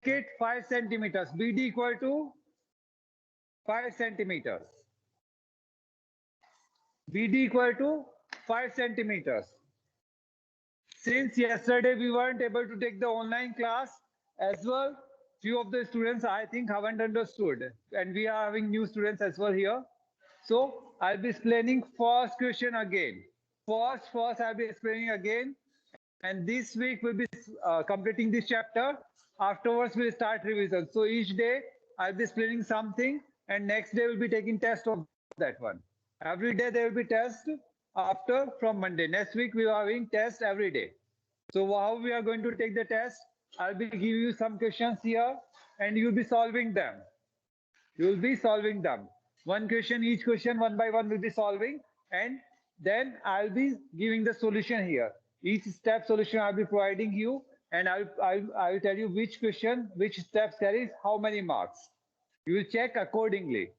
it 5 centimeters. BD equal to 5 centimeters. BD equal to 5 centimeters. Since yesterday we weren't able to take the online class as well, few of the students I think haven't understood, and we are having new students as well here. So I'll be explaining first question again. First I'll be explaining again, and this week we'll be completing this chapter. Afterwards we'll start revision. So each day I'll be explaining something, and next day we'll be taking test of that one. Every day there will be test after from Monday. Next week we are having test every day. So how we are going to take the test? I'll be giving you some questions here, and you'll be solving them. You will be solving them. One question, each question one by one will be solving, and then I'll be giving the solution here. Each step solution I'll be providing you, and I'll tell you which question, which steps carries how many marks. You will check accordingly,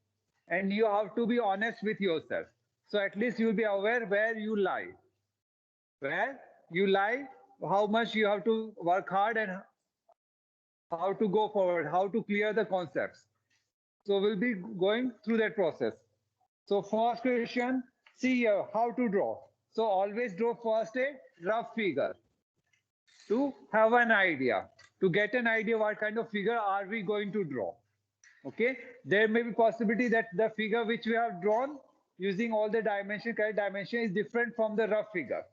and you have to be honest with yourself. So at least you will be aware where you lie, how much you have to work hard, and how to go forward, how to clear the concepts. So we'll be going through that process. So first question, see here how to draw. So always draw first a rough figure to have an idea, to get an idea what kind of figure are we going to draw. Okay, there may be possibility that the figure which we have drawn using all the dimension, correct dimension is different from the rough figure.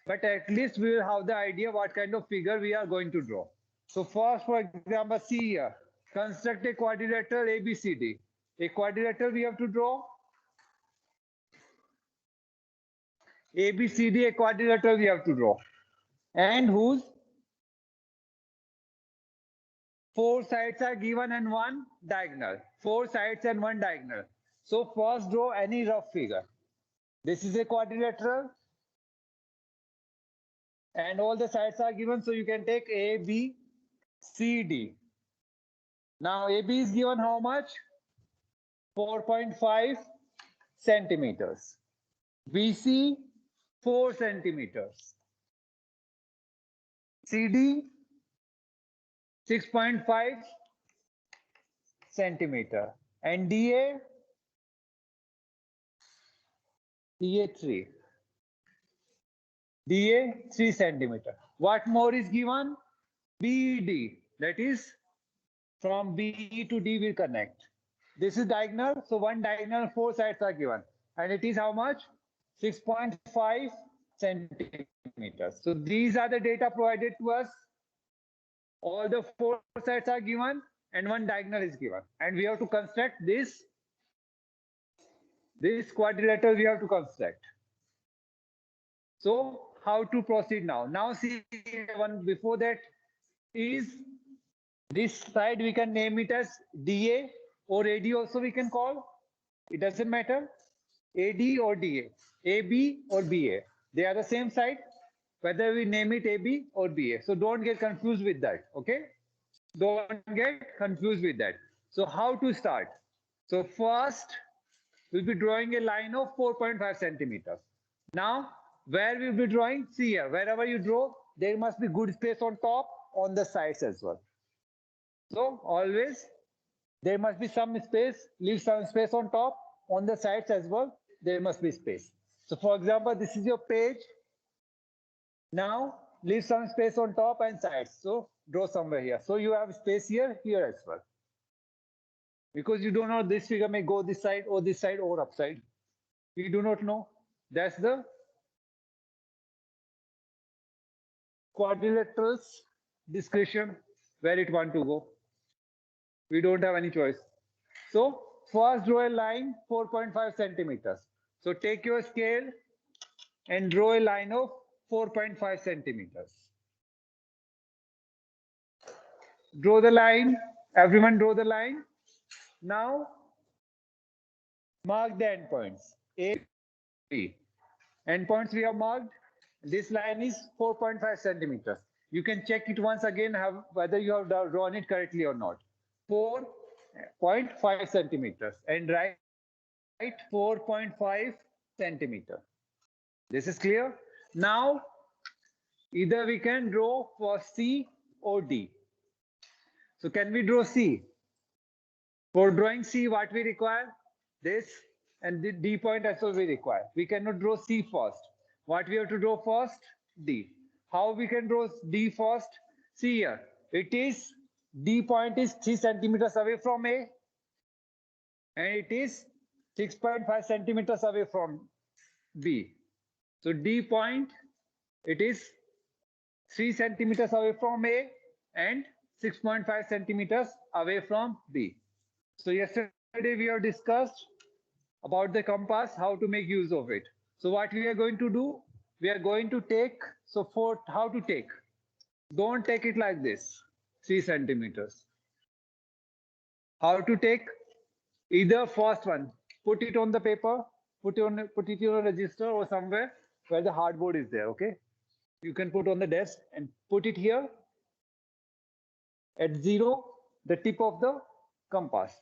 But at least we will have the idea what kind of figure we are going to draw. So first, for example, see here, construct a quadrilateral ABCD. A quadrilateral we have to draw. ABCD, a quadrilateral we have to draw. And whose four sides are given and one diagonal. Four sides and one diagonal. So first draw any rough figure. This is a quadrilateral. And all the sides are given. So you can take A, B, C, D. Now AB is given how much? 4.5 centimeters. BC 4 centimeters. CD 6.5 centimeter. And DA 3. DA 3 centimeter. What more is given? BD, that is from B to D will connect. This is diagonal, so one diagonal, four sides are given, and it is how much? 6.5 centimeters. So these are the data provided to us. All the four sides are given, and one diagonal is given, and we have to construct this quadrilateral. We have to construct. So how to proceed now? Now see, one before that is this side, we can name it as DA or AD also we can call. It doesn't matter. AD or DA, AB or BA. They are the same side, whether we name it AB or BA. So don't get confused with that, okay? Don't get confused with that. So how to start? So first, we'll be drawing a line of 4.5 centimeters. Now, where we'll be drawing, see here, wherever you draw, there must be good space on top, on the sides as well. So always there must be some space, leave some space on top, on the sides as well, there must be space. So for example, this is your page. Now leave some space on top and sides. So draw somewhere here. So you have space here, here as well. Because you don't know this figure may go this side or upside. We do not know. That's the quadrilaterals discretion where it want to go. We don't have any choice. So first draw a line 4.5 centimeters. So take your scale and draw a line of 4.5 centimeters. Draw the line. Everyone draw the line. Now mark the endpoints. A, B. Endpoints we have marked. This line is 4.5 centimeters. You can check it once again whether you have drawn it correctly or not. 4.5 centimeters and write 4.5 centimeter. This is clear. Now either we can draw for C or D. So can we draw C? For drawing C, what we require? This, and the D point as well we require. We cannot draw C first. What we have to draw first? D. How we can draw D first? See here. It is, D point is 3 centimeters away from A, and it is 6.5 centimeters away from B. So D point, it is 3 centimeters away from A and 6.5 centimeters away from B. So yesterday we have discussed about the compass, how to make use of it. So what we are going to do, we are going to take, so for how to take, don't take it like this, 3 centimeters. How to take? Either first one, put it on the paper, put it on a register or somewhere where the hardboard is there, okay? You can put on the desk and put it here at 0, the tip of the compass.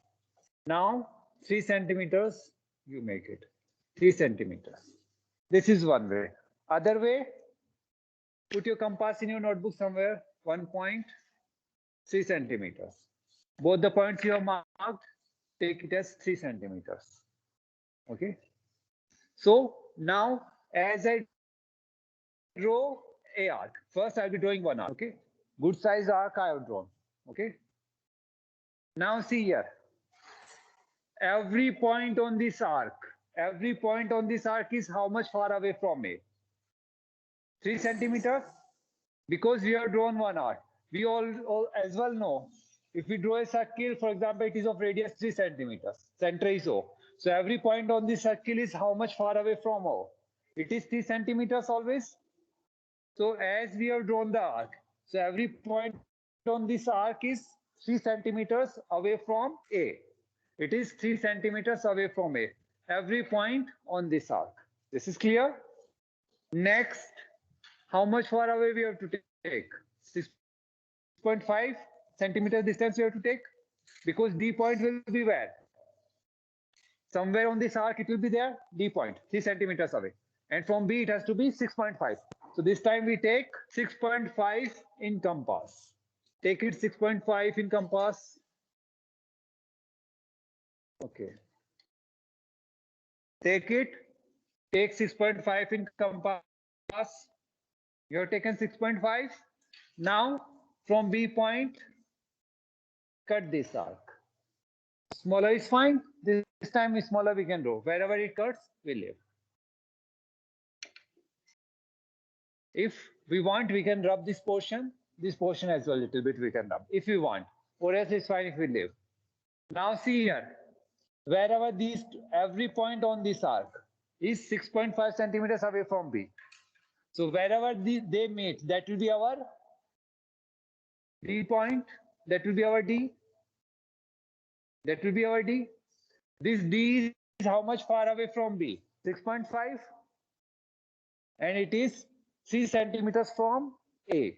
Now 3 centimeters, you make it 3 centimeters. This is one way. Other way, put your compass in your notebook somewhere, 1.3 centimeters. Both the points you have marked, take it as 3 centimeters. Okay. So now, as I draw a arc, first I'll be drawing one arc. Okay. Good size arc I have drawn. Okay. Now see here. Every point on this arc is how much far away from A? 3 centimeters. Because we have drawn one arc, we all as well know, if we draw a circle, for example, it is of radius 3 centimeters, center is O. So every point on this circle is how much far away from O? It is 3 centimeters always. So as we have drawn the arc, so every point on this arc is 3 centimeters away from A. It is 3 centimeters away from A. Every point on this arc. This is clear? Next, how much far away we have to take? 6.5 centimeter distance we have to take, because D point will be where? Somewhere on this arc it will be there, D point, 3 centimeters away. And from B it has to be 6.5. So this time we take 6.5 in compass. Take it 6.5 in compass. Okay. Take 6.5 in compass. You have taken 6.5. Now from B point, cut this arc. Smaller is fine. This time is smaller we can draw. Wherever it cuts, we leave. If we want, we can rub this portion as well a little bit we can rub if we want, or else it's fine if we leave. Now see here, wherever every point on this arc is 6.5 centimeters away from B. So wherever they meet, that will be our D point, that will be our D. That will be our D. This D is how much far away from B? 6.5. And it is 3 centimeters from A.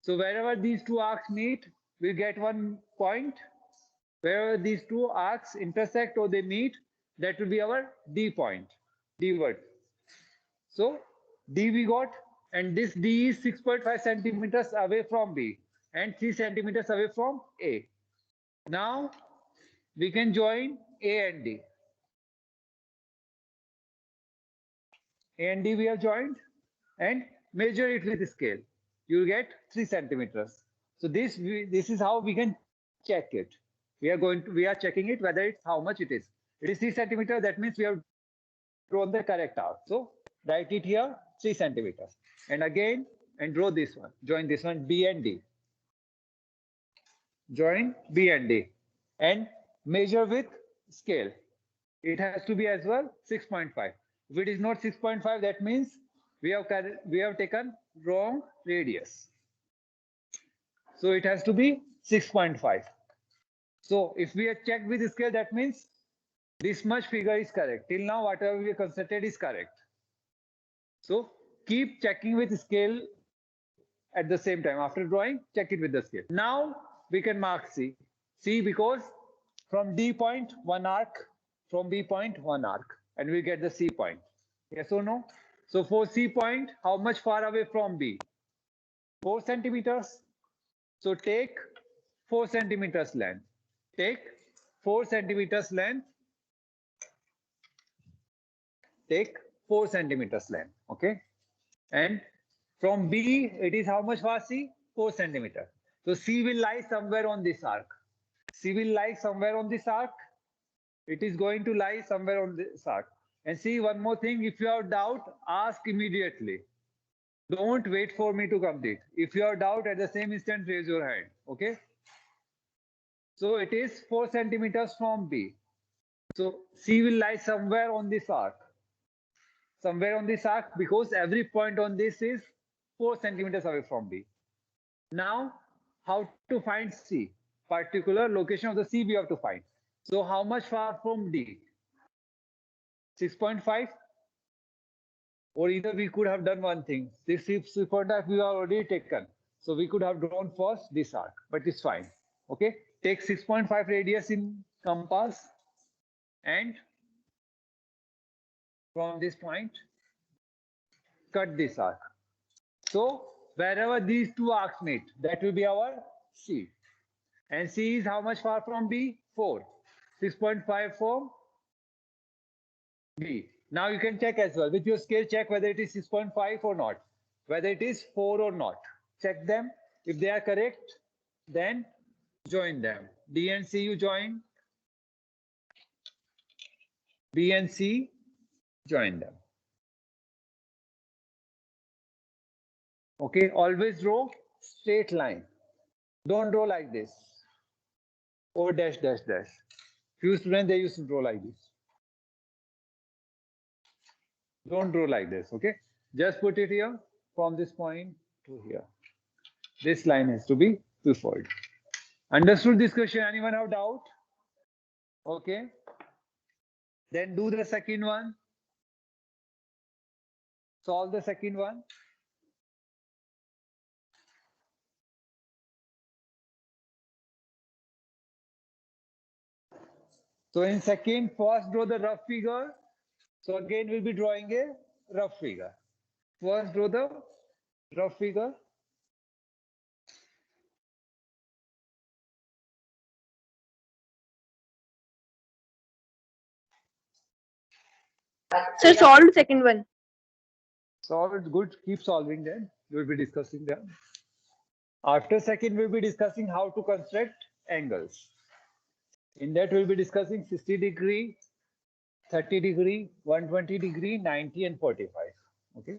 So wherever these two arcs meet, we get one point. Wherever these two arcs intersect or they meet, that will be our D point, D word. So D we got, and this D is 6.5 centimeters away from B and 3 centimeters away from A. Now we can join A and D. A and D we have joined, and measure it with scale. You get 3 centimeters. So this is how we can check it. We are checking it whether it's how much it is. It is 3 centimeters. That means we have drawn the correct arc. So write it here, 3 centimeters. And again, and draw this one. Join this one, B and D. Join B and D. And measure with scale. It has to be as well 6.5. If it is not 6.5, that means we have taken wrong radius. So it has to be 6.5. So if we have checked with the scale, that means this much figure is correct. Till now, whatever we considered is correct. So keep checking with the scale at the same time. After drawing, check it with the scale. Now we can mark C. C because from D point, one arc, from B point, one arc, and we get the C point. Yes or no? So for C point, how much far away from B? 4 centimeters. So take 4 centimeters length. Take 4 centimeters length. Take 4 centimeters length. Okay. And from B, it is how much far C? 4 centimeters. So C will lie somewhere on this arc. C will lie somewhere on this arc. It is going to lie somewhere on this arc. And see, one more thing, if you have doubt, ask immediately. Don't wait for me to complete. If you have doubt, at the same instant, raise your hand. Okay. So it is 4 centimeters from B. So C will lie somewhere on this arc. Somewhere on this arc, because every point on this is 4 centimeters away from B. Now, how to find C? Particular location of the C we have to find. So how much far from D? 6.5? Or either we could have done one thing. 6.5 we have already taken. So we could have drawn first this arc, but it's fine. Okay, take 6.5 radius in compass, and from this point, cut this arc. So wherever these two arcs meet, that will be our C. And C is how much far from B? 4. 6.5 from B. Now you can check as well. With your scale, check whether it is 6.5 or not. Whether it is 4 or not. Check them. If they are correct, then join them. D and C you join. B and C, join them. Okay, always draw straight line. Don't draw like this. Or dash, dash, dash. Few students, they used to draw like this. Don't draw like this, okay? Just put it here from this point to here. This line has to be preferred. Understood this question? Anyone have doubt? Okay. Then do the second one. Solve the second one. So in second, first draw the rough figure. So again, we'll be drawing a rough figure. First draw the rough figure. So solve the second one. Solve it, good. Keep solving then. We'll be discussing them. After second, we'll be discussing how to construct angles. In that, we'll be discussing 60 degree, 30 degree, 120 degree, 90 and 45. Okay.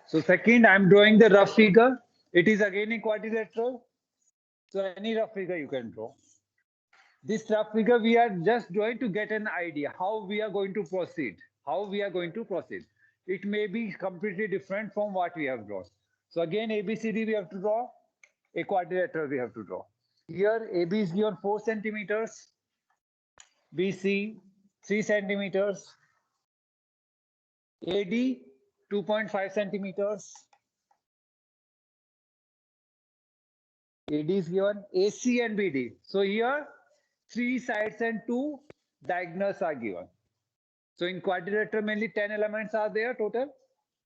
So second, I'm drawing the rough figure. It is again a quadrilateral. So any rough figure you can draw. This rough figure we are just drawing to get an idea how we are going to proceed. How we are going to proceed. It may be completely different from what we have drawn. So again, ABCD we have to draw. A quadrilateral we have to draw. Here AB is given 4 centimeters. BC 3 centimeters. AD 2.5 centimeters. AD is given, AC and BD. So here 3 sides and 2 diagonals are given. So in quadrilateral mainly 10 elements are there total.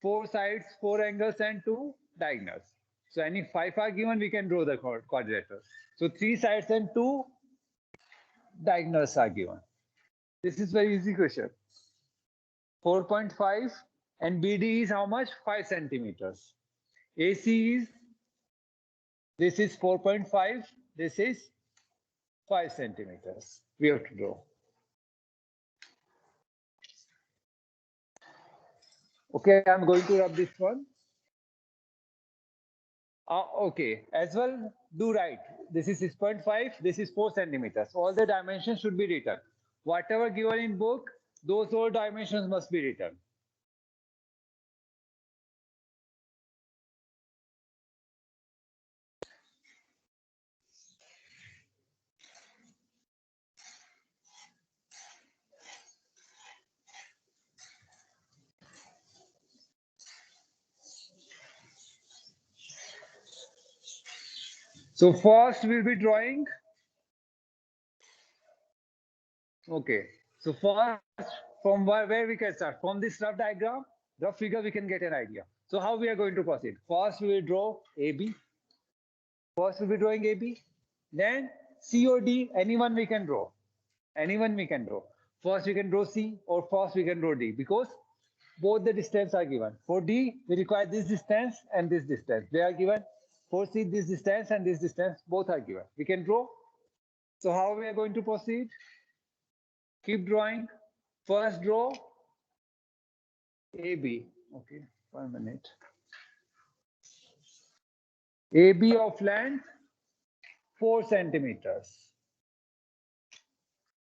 4 sides, 4 angles and 2 diagonals. So any 5 are given, we can draw the quadrilateral. So 3 sides and 2 diagonals are given. This is very easy question. 4.5 and BD is how much? 5 centimeters. AC is, this is 4.5, this is 5 centimeters. We have to draw. Okay, I'm going to rub this one. Okay, as well, do right. This is 6.5, this is 4 centimeters. All the dimensions should be written. Whatever given in book, those all dimensions must be written. So first we'll be drawing. Okay, so first from where we can start? From this rough diagram, rough figure, we can get an idea. So how we are going to proceed? First, we will draw AB. First, we'll be drawing AB. Then COD, anyone we can draw. Anyone we can draw. First, we can draw C, or first we can draw D, because both the distance are given. For D, we require this distance and this distance. They are given. For C, this distance and this distance, both are given. We can draw. So how we are going to proceed? Keep drawing. First draw AB. Okay, 1 minute. AB of length 4 centimeters.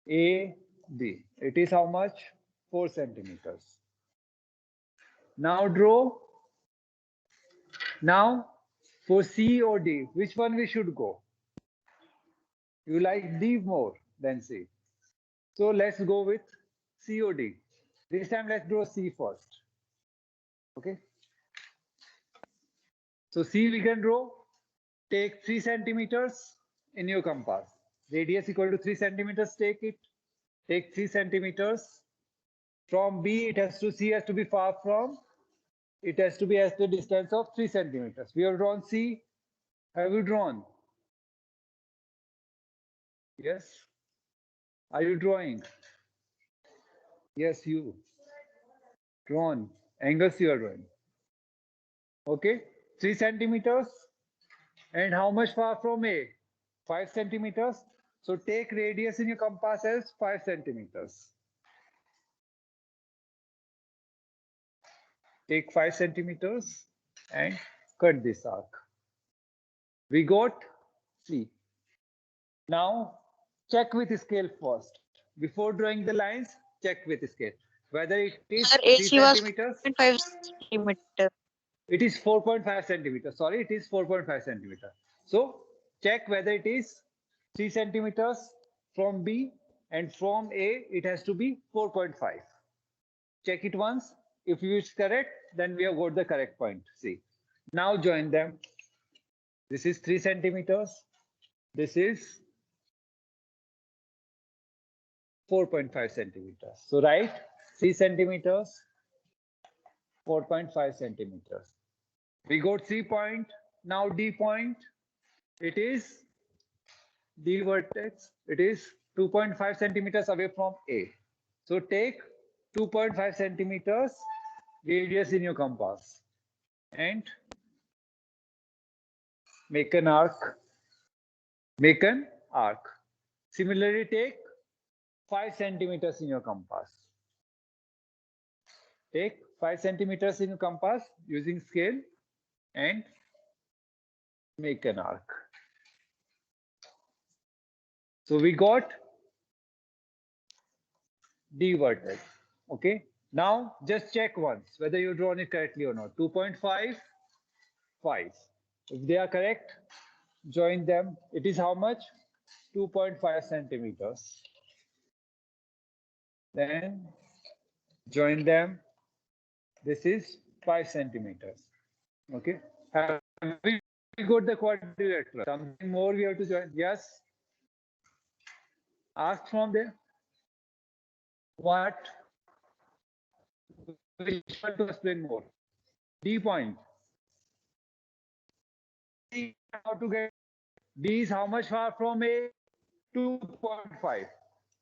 AB. It is how much? 4 centimeters. Now draw. Now for C or D, which one we should go? You like D more than C. So let's go with C or D. This time let's draw C first. Okay. So C we can draw. Take 3 centimeters in your compass. Radius equal to 3 centimeters. Take it. Take 3 centimeters. From B, it has to C has to be far from. It has to be at the distance of 3 centimeters. We have drawn C. Have you drawn? Yes. Are you drawing? Yes, you. Drawn. Angles you are drawing. Okay. 3 centimeters. And how much far from A? 5 centimeters. So take radius in your compass as 5 centimeters. Take 5 centimeters and cut this arc. We got C. Now check with scale first. Before drawing the lines, check with scale. Whether it is Sir, 3 AC was centimeters. 5 centimeter. It is 4.5 centimeters. Sorry, it is 4.5 centimeters. So check whether it is 3 centimeters from B, and from A it has to be 4.5. Check it once. If you is correct, then we have got the correct point. See. Now join them. This is 3 centimeters. This is 4.5 centimeters. So write 3 centimeters, 4.5 centimeters. We got C point. Now D point. It is D vertex. It is 2.5 centimeters away from A. So take 2.5 centimeters radius in your compass and make an arc. Make an arc. Similarly, take 5 centimeters in your compass. Take 5 centimeters in your compass using scale and make an arc. So we got D vertex. Okay. Now just check once whether you drawn it correctly or not. 2.5, 5. If they are correct, join them. It is how much? 2.5 centimeters. Then join them. This is 5 centimeters. Okay. Have we got the quadrilateral? Something more we have to join? Yes. Ask from there. What? Which one to explain more? D point. How to get D is how much far from A? 2.5.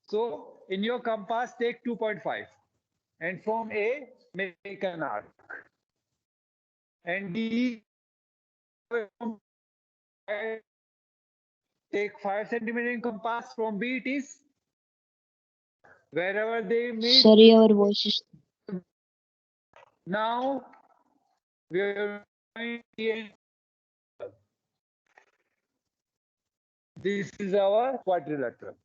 So in your compass, take 2.5. And from A, make an arc. And D, take 5 centimeter in compass. From B, it is wherever they meet. Sorry, our voice is. Now we are going to. This is our quadrilateral.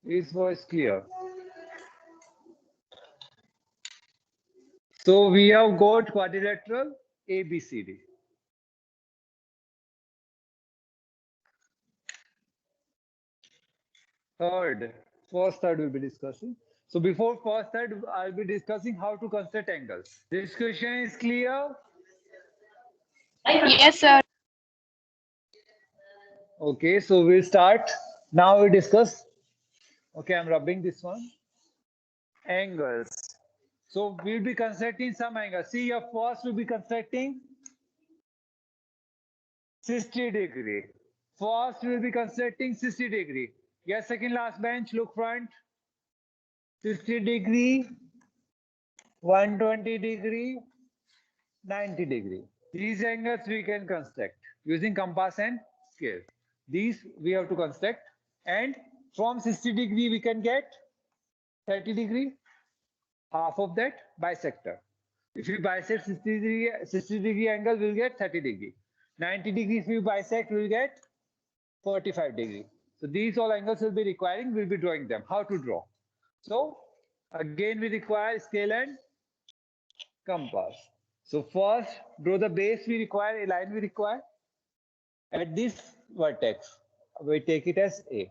Is voice clear? So we have got quadrilateral ABCD. First, third we'll be discussing. So before first, third, I'll be discussing how to construct angles. This question is clear? Yes, sir. Okay, so we'll start. Now we discuss Okay, I'm rubbing this one. Angles. So we'll be constructing some angles. See, your first will be constructing 60 degree. First we'll be constructing 60 degree. Yes, second last bench, look front. 60 degree, 120 degree, 90 degree. These angles we can construct using compass and scale. These we have to construct, and from 60 degree we can get 30 degree, half of that bisector. If you bisect 60 degree angle, we'll get 30 degree. 90 degree if you bisect, we'll get 45 degree. So these all angles will be requiring, we'll be drawing them. How to draw? So again we require scale and compass. So first draw the base we require, a line we require. At this vertex, we take it as A.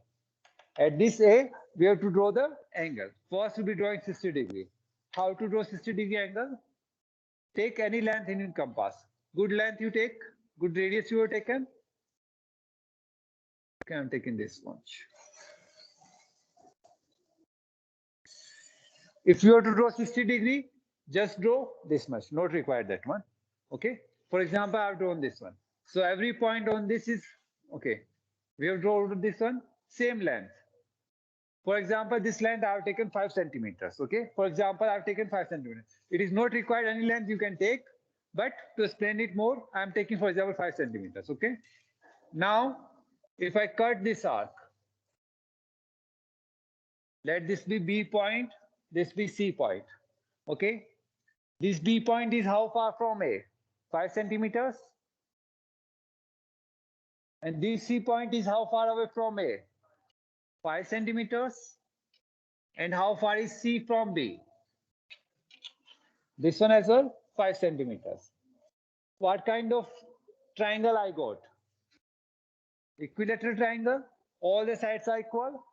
At this A, we have to draw the angle. First we'll be drawing 60 degree. How to draw 60 degree angle? Take any length in your compass. Good length you take, good radius you have taken. Okay, I'm taking this one. If you have to draw 60 degree, just draw this much, not required that one. Okay. For example, I've drawn this one. So every point on this is okay. We have drawn this one, same length. For example, this length I have taken 5 centimeters. Okay. For example, I've taken 5 centimeters. It is not required any length you can take, but to explain it more, I'm taking, for example, 5 centimeters. Okay. Now, if I cut this arc, let this be B point, this be C point. Okay. This B point is how far from A? 5 centimeters. And this C point is how far away from A? 5 centimeters. And how far is C from B? This one as well, 5 centimeters. What kind of triangle I got? Equilateral triangle. All the sides are equal.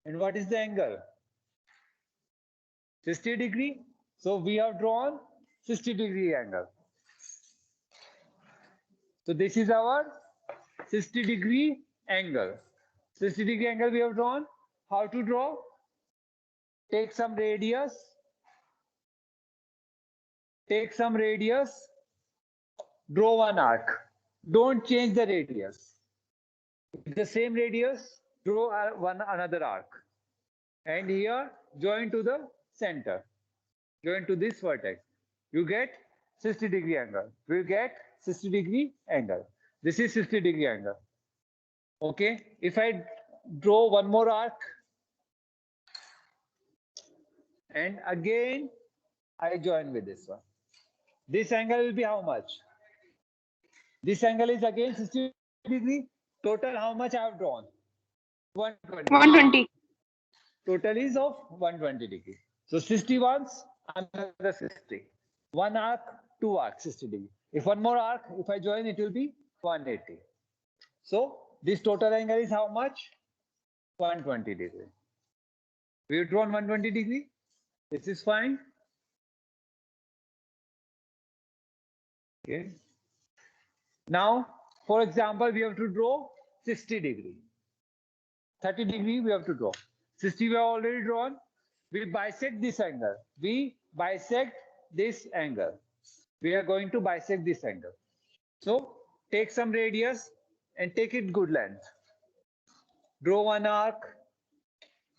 And what is the angle? 60 degree. So we have drawn 60 degree angle. So this is our 60 degree angle. 60 degree angle we have drawn. How to draw? Take some radius. Take some radius. Draw one arc. Don't change the radius. With the same radius, draw another arc. And here, join to the center. Join to this vertex. You get 60 degree angle. We get 60 degree angle. This is 60 degree angle. Okay. If I draw one more arc, and again I join with this one. This angle will be how much? This angle is again 60 degree. Total how much I have drawn? 120. 120. Total is of 120 degree. So 60 once, another 60. One arc, two arcs, 60 degree. If one more arc, if I join, it will be 180. So this total angle is how much? 120 degree. We've drawn 120 degree. This is fine. Okay. Now, for example, we have to draw 60 degree. 30 degree we have to draw. 60 we have already drawn. We bisect this angle. We bisect this angle. We are going to bisect this angle. So take some radius and take it good length. Draw one arc.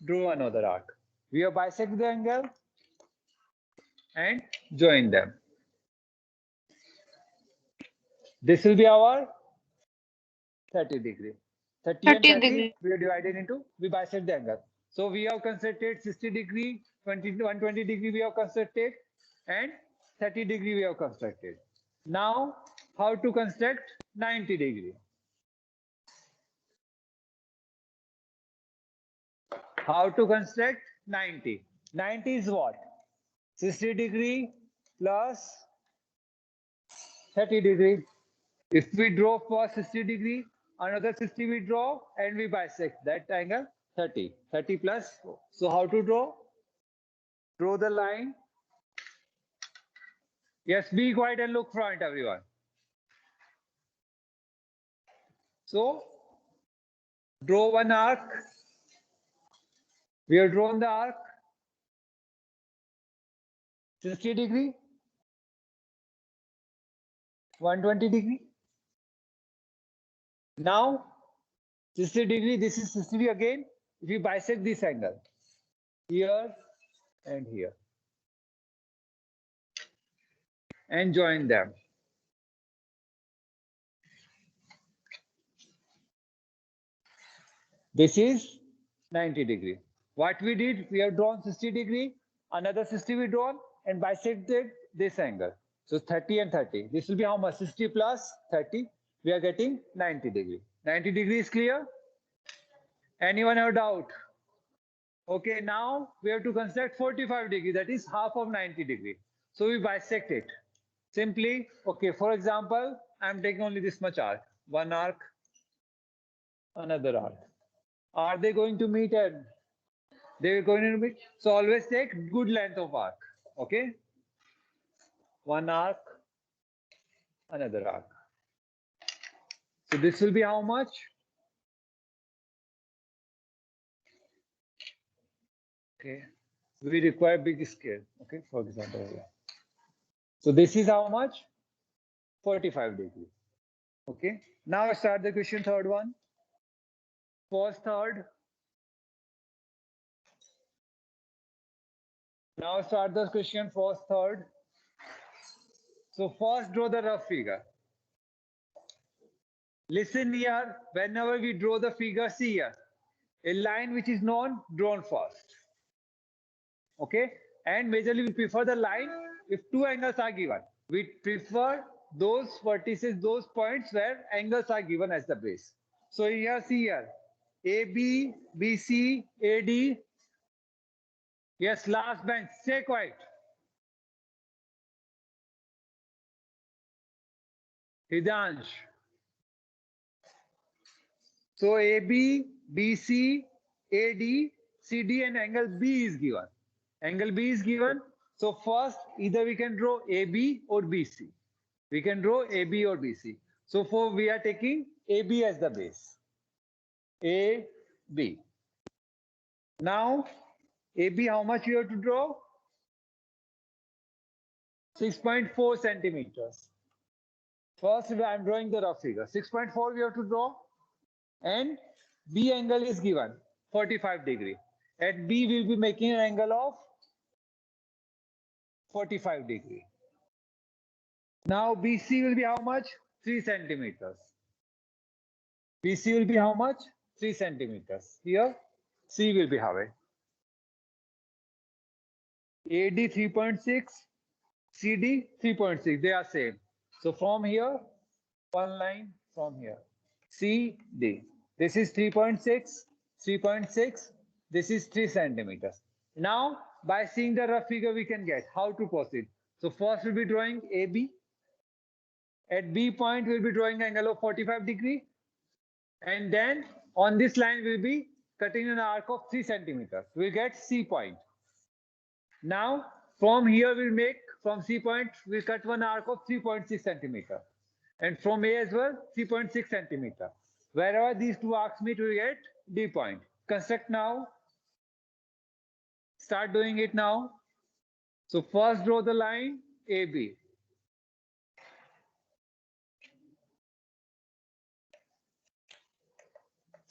Draw another arc. We have bisect the angle and join them. This will be our 30 degree. 30 and 30 degree. we are divided into, we bisect the angle. So we have constructed 60 degree, 120 degree we have constructed, and 30 degree we have constructed. Now, how to construct 90 degree? How to construct 90? 90 is what? 60 degree plus 30 degree. If we draw for 60 degree, another 60 we draw and we bisect that angle 30. 30 plus. So how to draw? Draw the line. Yes, be quiet and look front, everyone. So draw one arc. We have drawn the arc 60 degree, 120 degree. Now 60 degree, this is 60 degree again. If you bisect this angle here and here and join them. This is 90 degree. What we did, we have drawn 60 degree, another 60 we drawn and bisected this angle. So 30 and 30. This will be how much? 60 plus 30. We are getting 90 degree. 90 degree is clear? Anyone have doubt? Okay, now we have to construct 45 degree, that is half of 90 degree. So we bisect it. Simply, okay, for example, I'm taking only this much arc. One arc, another arc. Are they going to meet at? They're going to meet. So always take good length of arc. Okay? One arc, another arc. So this will be how much? Okay. We require big scale. Okay, for example. So this is how much? 45 degree. Okay. Now start the question, third one. First, third. Now start the question, first, third. So first draw the rough figure. Listen here, whenever we draw the figure, see here. A line which is known, drawn first. Okay? And majorly we prefer the line if two angles are given. We prefer those vertices, those points where angles are given as the base. So here, see here. AB, BC, AD. Yes, last bench, stay quiet. Hidansh. So AB, BC, AD, CD and angle B is given. Angle B is given. So first, either we can draw AB or BC. We can draw AB or BC. So for we are taking AB as the base. AB. Now, AB, how much you have to draw? 6.4 centimeters. First, I am drawing the rough figure. 6.4 we have to draw. And B angle is given 45 degree. At B, we will be making an angle of 45 degree. Now BC will be how much? 3 centimeters. BC will be how much? 3 centimeters. Here, C will be how? AD 3.6, CD 3.6. They are same. So from here, one line from here. CD. This is 3.6, 3.6. This is 3 centimeters. Now, by seeing the rough figure, we can get how to proceed. So first we'll be drawing AB. At B point, we'll be drawing an angle of 45 degree. And then on this line, we'll be cutting an arc of 3 centimeters. We'll get C point. Now, from here, we'll make, from C point, we'll cut one arc of 3.6 centimeter. And from A as well, 3.6 centimeter. Wherever these two arcs meet, we get D point. Construct now. Start doing it now. So first draw the line AB.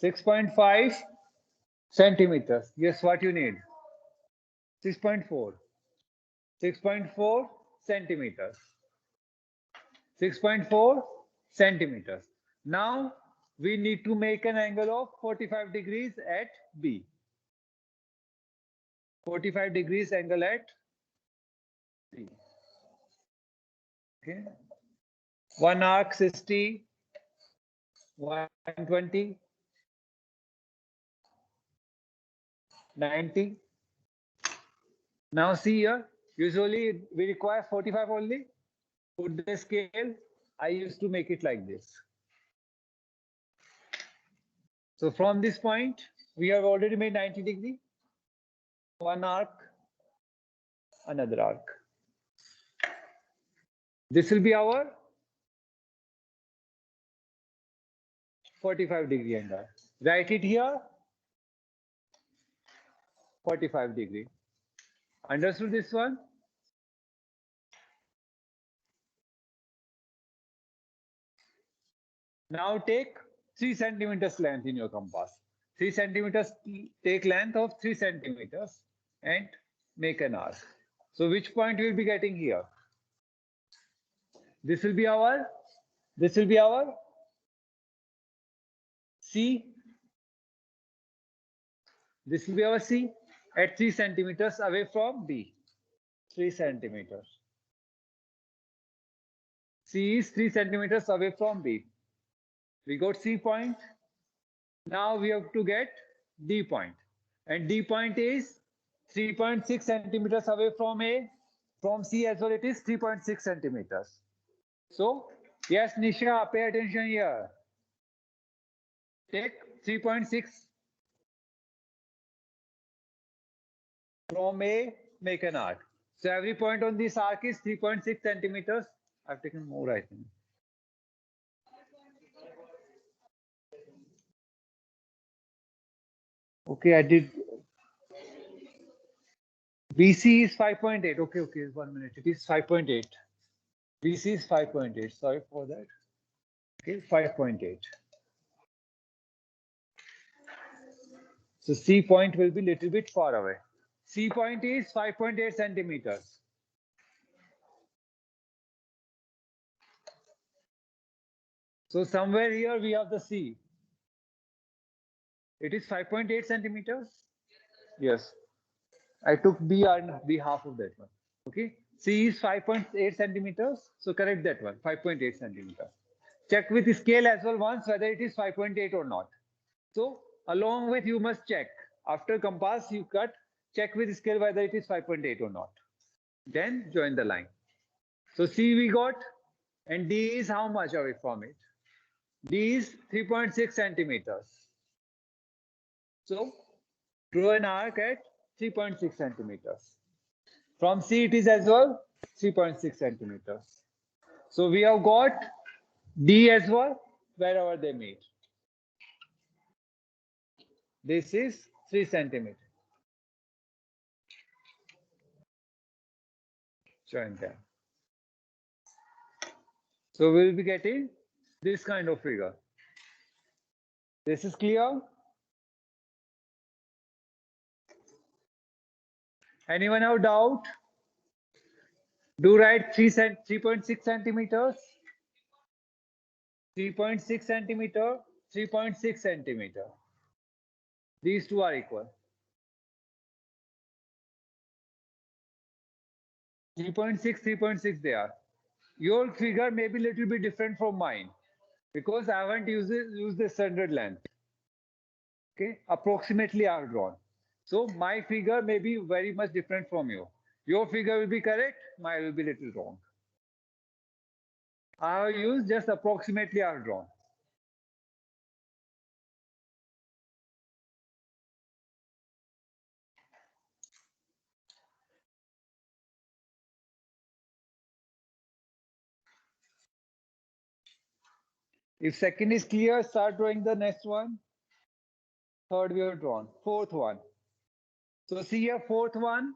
.5 centimeters. Yes, what you need? 6.4. 6.4 centimeters. 6.4 centimeters. Now we need to make an angle of 45 degrees at B. 45 degrees angle at B. Okay. One arc 60, 120, 90. Now see here, usually we require 45 only. Put the scale. I used to make it like this. So from this point, we have already made 90 degree. One arc, another arc. This will be our 45 degree angle. Write it here. 45 degree. Understood this one? Now take 3 centimeters length in your compass. 3 centimeters, take length of 3 centimeters and make an arc. So which point we will be getting here? This will be our C. This will be our C at 3 centimeters away from B. 3 centimeters. C is 3 centimeters away from B. We got C point. Now we have to get D point. And D point is 3.6 centimeters away from A. From C as well, it is 3.6 centimeters. So, yes, Nisha, pay attention here. Take 3.6 from A, make an arc. So every point on this arc is 3.6 centimeters. I've taken more, I think. Okay, I did. BC is 5.8. Okay, 1 minute. It is 5.8. BC is 5.8. Sorry for that. Okay, 5.8. So C point will be a little bit far away. C point is 5.8 centimeters. So somewhere here we have the C. It is 5.8 centimeters. Yes. I took B and B half of that one. Okay. C is 5.8 centimeters. So correct that one. 5.8 centimeters. Check with scale as well once whether it is 5.8 or not. So along with you must check. After compass you cut, check with scale whether it is 5.8 or not. Then join the line. So C we got, and D is how much away from it? D is 3.6 centimeters. So draw an arc at 3.6 centimeters. From C it is as well 3.6 centimeters. So we have got D as well wherever they meet. This is 3 centimeters. Join them. So we will be getting this kind of figure. This is clear? Anyone have doubt? Do write 3.6 centimeters, 3.6 centimeter, 3.6 centimeter. These two are equal. 3.6, 3.6 they are. Your figure may be a little bit different from mine because I haven't used the standard length. Okay, approximately I have drawn. So my figure may be very much different from you. Your figure will be correct, mine will be a little wrong. I have used just approximately I have drawn. If second is clear, start drawing the next one. Third we have drawn. Fourth one. So see here, fourth one.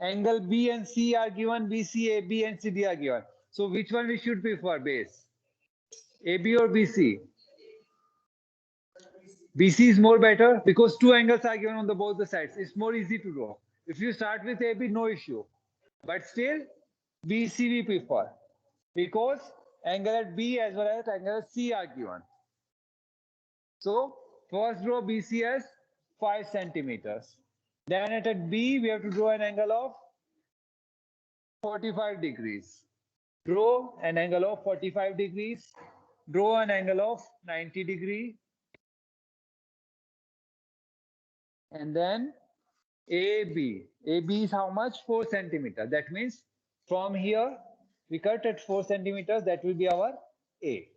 Angle B and C are given, BC, AB and CD are given. So which one we should prefer base? AB or BC? BC is more better because two angles are given on the both the sides. It's more easy to draw. If you start with AB, no issue. But still, BC we prefer because angle at B as well as angle at C are given. So first draw BC as 5 centimeters. Then at B, we have to draw an angle of 45 degrees. Draw an angle of 45 degrees. Draw an angle of 90 degree. And then AB. AB is how much? 4 centimeters. That means from here, we cut at 4 centimeters. That will be our A.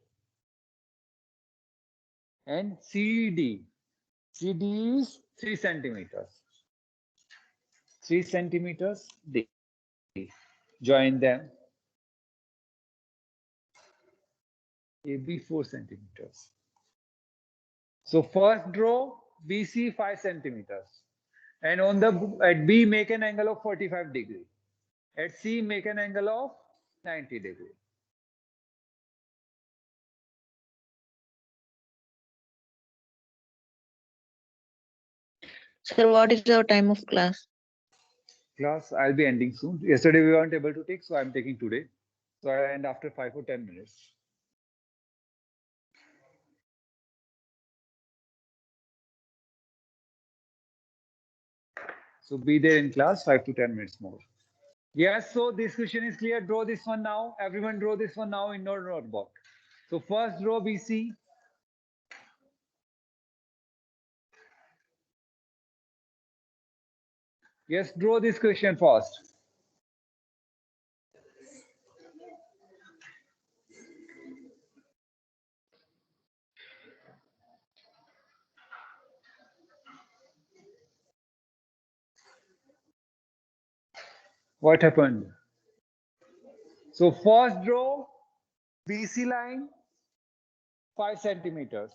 And CD. CD is 3 centimeters. 3 centimeters D. Join them. AB 4 centimeters. So first draw BC 5 centimeters. And on the at B, make an angle of 45 degree. At C, make an angle of 90 degree. Sir, what is our time of class? Class, I'll be ending soon. Yesterday we weren't able to take, so I'm taking today. So I end after 5 or 10 minutes. So be there in class 5 to 10 minutes more. Yes, so this question is clear. Draw this one now. Everyone draw this one now in your notebook. So first draw BC. Yes, draw this question first. What happened? So first draw BC line 5 centimeters.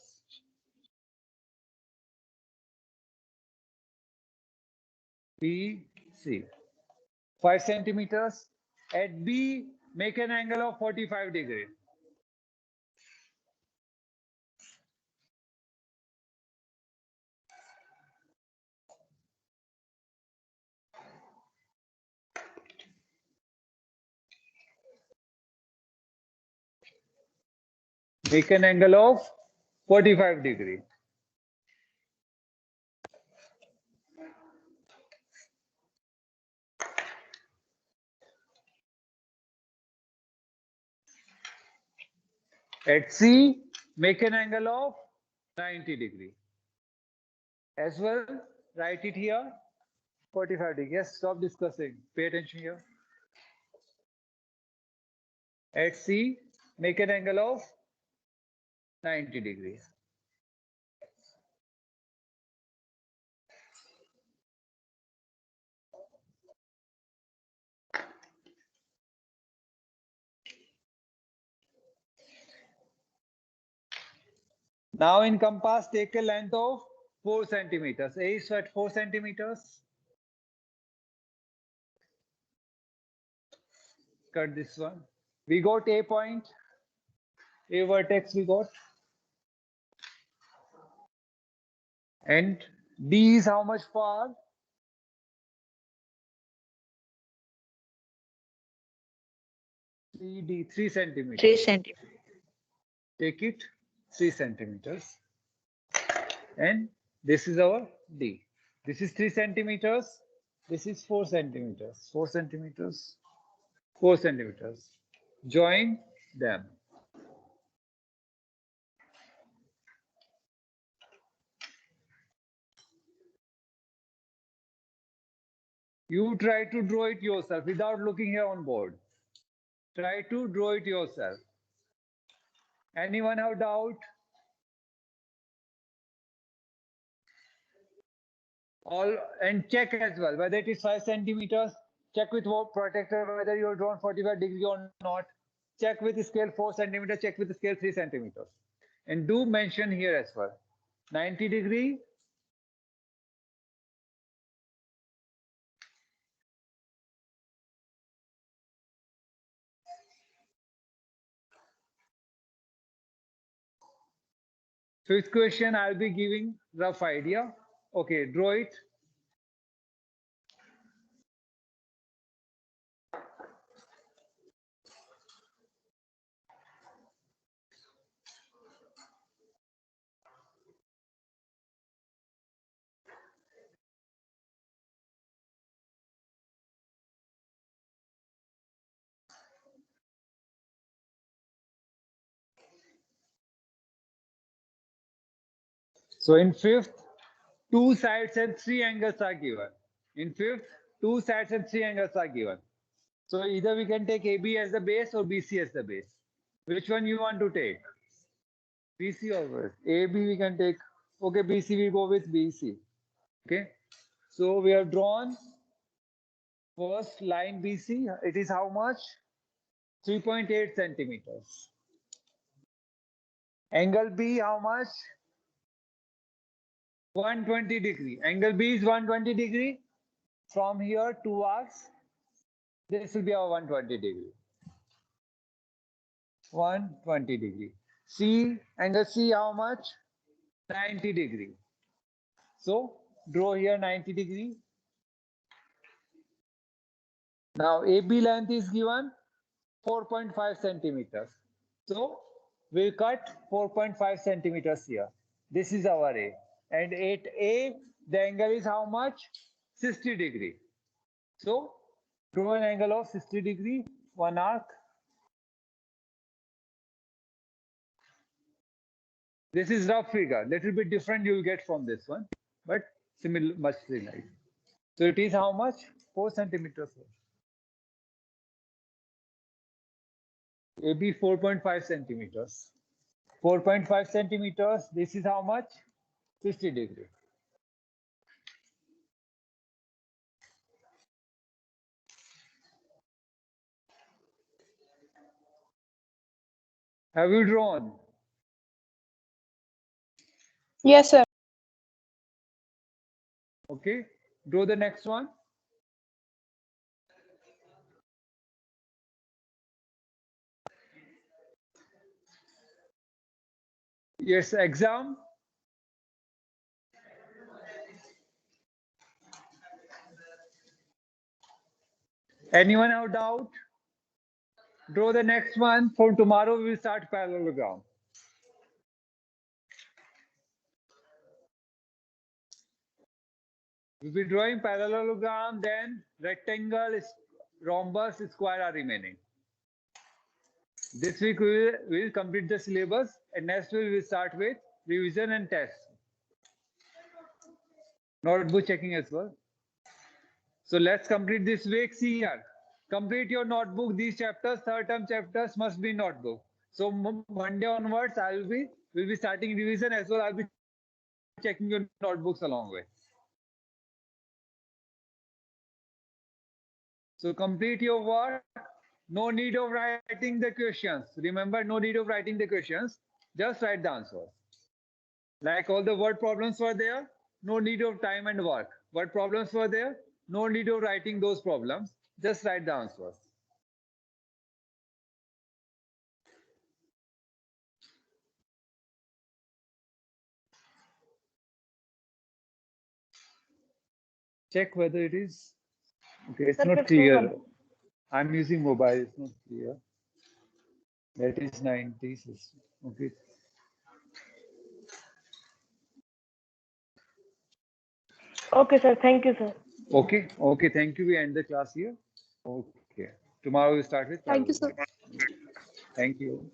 BC 5 centimeters. At B, make an angle of 45 degree. Make an angle of 45 degree. At C, make an angle of 90 degree. As well, write it here, 45 degree. Yes, stop discussing. Pay attention here. At C, make an angle of 90 degrees. Now in compass, take a length of 4 centimeters. A is at 4 centimeters. Cut this one. We got A point, A vertex we got. And D is how much far? CD, 3 centimeters. 3 centimeters. Take it 3 centimeters. And this is our D. This is 3 centimeters. This is 4 centimeters. 4 centimeters. 4 centimeters. Join them. You try to draw it yourself without looking here on board. Try to draw it yourself. Anyone have doubt? All and check as well whether it is 5 centimeters. Check with protector whether you are drawn 45 degree or not. Check with scale 4 centimeter. Check with scale 3 centimeters. And do mention here as well. 90 degree. Fifth question, I'll be giving rough idea. Okay, draw it. So in fifth, 2 sides and 3 angles are given. In fifth, 2 sides and 3 angles are given. So either we can take AB as the base or BC as the base. Which one you want to take? BC or base? AB we can take. Okay, BC we go with BC. Okay. So we have drawn first line BC. It is how much? 3.8 centimeters. Angle B how much? 120 degree. Angle B is 120 degree. From here to us, this will be our 120 degree. 120 degree. C, angle C how much? 90 degree. So draw here 90 degree. Now AB length is given 4.5 centimeters. So we'll cut 4.5 centimeters here. This is our A. And at A, the angle is how much? 60 degree. So draw an angle of 60 degree, one arc. This is rough figure. Little bit different you'll get from this one, but similar, much similar. So it is how much? 4 centimeters. AB 4.5 centimeters. 4.5 centimeters. This is how much? 60 degree. Have you drawn? Yes, sir. Okay. Draw the next one. Yes, exam. Anyone have doubt? Draw the next one. For tomorrow, we will start parallelogram. We'll be drawing parallelogram, then rectangle, rhombus, square are remaining. This week we will complete the syllabus, and next week we will start with revision and test. Notebook checking as well. So let's complete this week. See here. Complete your notebook. These chapters, third term chapters must be notebook. So Monday onwards, will be starting revision as well. I'll be checking your notebooks along with. So complete your work. No need of writing the questions. Remember, no need of writing the questions. Just write the answers. Like all the word problems were there, no need of time and work. Word problems were there, no need of writing those problems. Just write the answers. Check whether it is. Okay, it's not clear. I'm using mobile, it's not clear. That is 90. Okay. Okay, sir. Thank you, sir. Okay, okay, thank you. We end the class here. Okay. Tomorrow we start with. Thank you, sir. Thank you.